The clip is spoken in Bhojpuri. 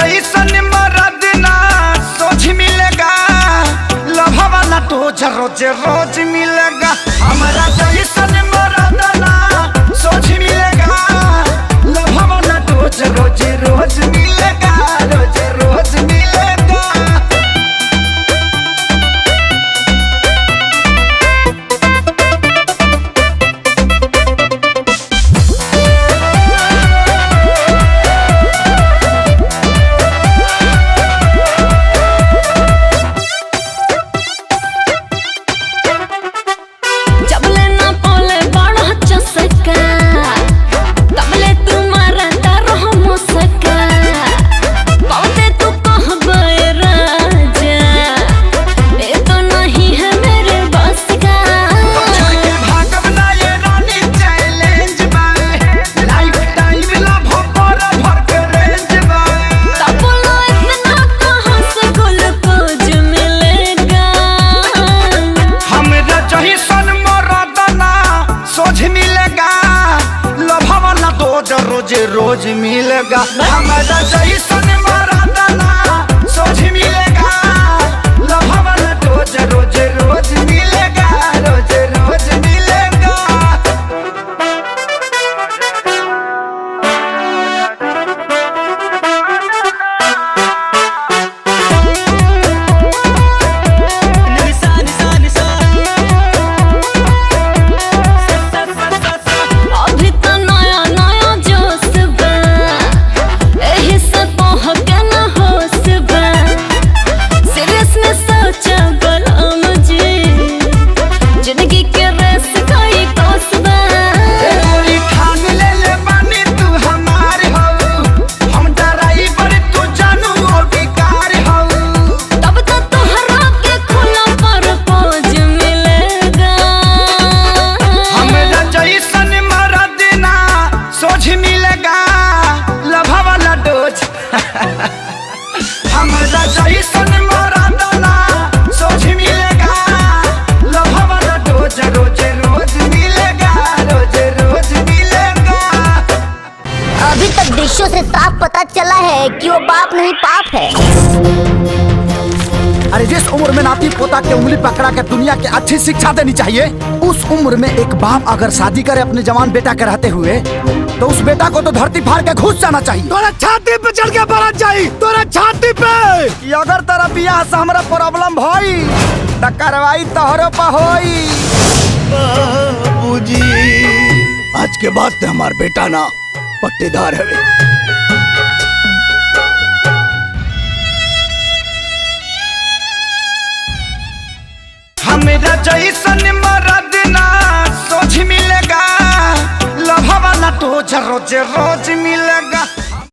जैसन मरद ना सोच मिलेगा, लभा वाला तो रोज रोज मिलेगा। हमारा जैसन मरद ना सोच मिलेगा, लभा वाला तो रोज रोज मिलेगा, रोज रोज मिलेगा। रोज रोज मिलेगा, हमारा जैसन मरद ना सोच मिलेगा, लभा वाला रोज रोज रोज मिलेगा, रोज रोज मिलेगा। हमारा जैसन मरद ना सोच मिलेगा, लभा वाला रोज रोज रोज मिलेगा, रोज रोज मिलेगा। अभी तक दृश्यों से साफ पता चला है कि वो बाप नहीं पाप है। अरे जिस उम्र में नाती पोता के उंगली पकड़ा के दुनिया के अच्छी शिक्षा देनी चाहिए, उस उम्र में एक बाप अगर शादी करे अपने जवान बेटा के रहते हुए, तो उस बेटा को तो धरती फाड़ के घुस जाना चाहिए। तोरा छाती पे चढ़ के पड़ना चाहिए, तोरा छाती पे कि अगर तेरा बियाह से हमरा प्रॉब्लम भई त कार्रवाई तोहरो पे होई। बाबूजी, आज के बाद ते हमार बेटा ना पट्टेदार है। हमारा जैसन मरद ना सोच मिलेगा, लभा वाला तो रोज रोज मिलेगा।